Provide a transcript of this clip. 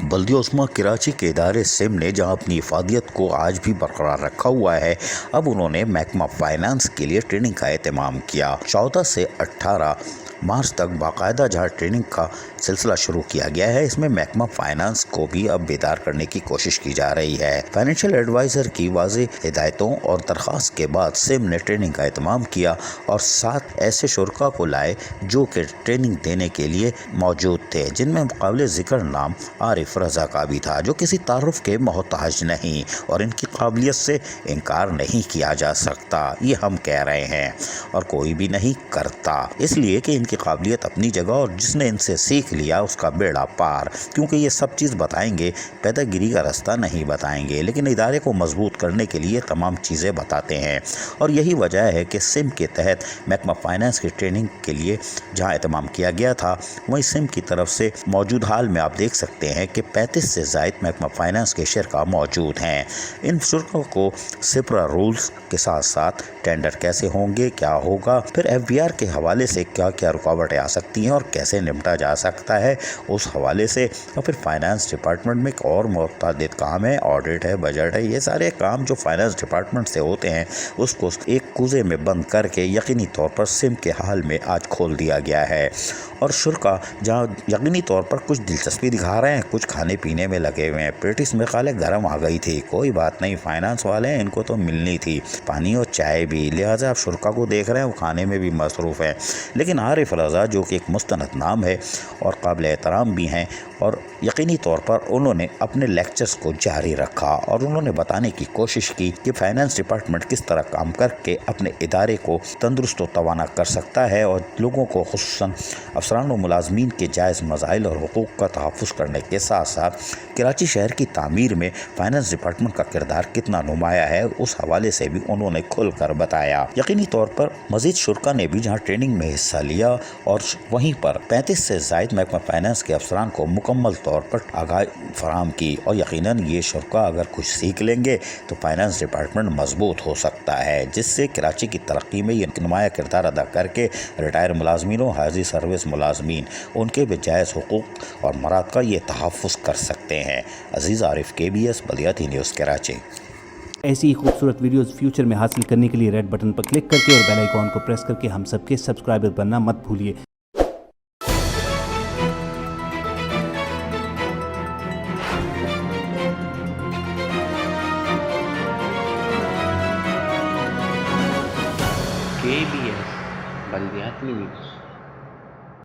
बल्दिया उस्मा कराची के इदारे सिम ने जहां अपनी इफादियत को आज भी बरकरार रखा हुआ है, अब उन्होंने महकमा फाइनेंस के लिए ट्रेनिंग का एहतमाम किया। 14 से 18 मार्च तक बाकायदा जहाँ ट्रेनिंग का सिलसिला शुरू किया गया है, इसमें महकमा फाइनेंस को भी अब बेदार करने की कोशिश की जा रही है। फाइनेंशियल एडवाइज़र की वाज़ेह हिदायतों और दरख्वास्त के बाद सिम ने ट्रेनिंग का एहतमाम किया और 7 ऐसे शुरका को लाए जो कि ट्रेनिंग देने के लिए मौजूद थे, जिनमें मुकाबिले ज़िक्र नाम आरिफ रज़ा का भी था, जो किसी तारुफ के मोहताज नहीं और इनकी काबिलियत से इनकार नहीं किया जा सकता। ये हम कह रहे हैं और कोई भी नहीं करता, इसलिए कि की काबिलियत अपनी जगह और जिसने इनसे सीख लिया उसका बेड़ा पार, क्योंकि ये सब चीज़ बताएंगे, पैदागिरी का रास्ता नहीं बताएंगे, लेकिन इदारे को मजबूत करने के लिए तमाम चीज़ें बताते हैं। और यही वजह है कि सिम के तहत महकमा फाइनेंस की ट्रेनिंग के लिए जहां एहतमाम किया गया था, वहीं सिम की तरफ से मौजूद हाल में आप देख सकते हैं कि 35 से ज़ायद महकमा फाइनेंस के शुरका मौजूद हैं। इन शुरकों को सिपरा रूल्स के साथ साथ टेंडर कैसे होंगे, क्या होगा, फिर FBR के हवाले से क्या क्या रुकावटें आ सकती हैं और कैसे निपटा जा सकता है, उस हवाले से। और फिर फाइनेंस डिपार्टमेंट में एक और मुतअद्दिद काम है, ऑडिट है, बजट है, ये सारे काम जो फाइनेंस डिपार्टमेंट से होते हैं उसको एक कूजे में बंद करके यकीनी तौर पर सिम के हाल में आज खोल दिया गया है। और शुरका जहाँ यकीनी तौर पर कुछ दिलचस्पी दिखा रहे हैं, कुछ खाने पीने में लगे हुए हैं। पेटिस में खाले गर्म आ गई थी, कोई बात नहीं, फाइनेंस वाले हैं, इनको तो मिलनी थी पानी और चाय भी, लिहाजा आप शुरका को देख रहे हैं वो खाने में भी मसरूफ़ है। लेकिन आरिफ रज़ा जो कि एक मुस्तनद नाम है और काबिल एहतराम भी हैं, और यकीनी तौर पर उन्होंने अपने लेक्चर्स को जारी रखा और उन्होंने बताने की कोशिश की कि फाइनेंस डिपार्टमेंट किस तरह काम करके अपने इदारे को तंदुरुस्त और तवाना कर सकता है और लोगों को खुसूसन अफसरान और मुलाजमीन के जायज़ मज़ाइल और हुकूक़ का तहफ़्फ़ुज़ करने के साथ साथ कराची शहर की तामीर में फाइनेंस डिपार्टमेंट का किरदार कितना नुमाया है, उस हवाले से भी उन्होंने खुल कर बताया। यकीनी तौर पर मज़ीद शुरका ने भी जहाँ ट्रेनिंग में हिस्सा लिया और वहीं पर 35 से ज़ायद महकमा फाइनेंस के अफसरान को मुकम्मल तौर पर आगाही फराहम की। और यकीनन ये शुरका अगर कुछ सीख लेंगे तो फाइनेंस डिपार्टमेंट मजबूत हो सकता है, जिससे कराची की तरक्की में ये नुमाया किरदार अदा करके रिटायर मुलाजमीनों, हाजी सर्विस मुलाजमीन, उनके भी जायज़ हुकूक़ और मराद का ये तहफ़्फ़ुज़ कर सकते हैं। अजीज़ आरिफ, KBS बल्दिया न्यूज़ कराची। ऐसी ही खूबसूरत वीडियोस फ्यूचर में हासिल करने के लिए रेड बटन पर क्लिक करके और बेल आइकॉन को प्रेस करके हम सबके सब्सक्राइबर बनना मत भूलिए। KBS बल्दिया न्यूज़।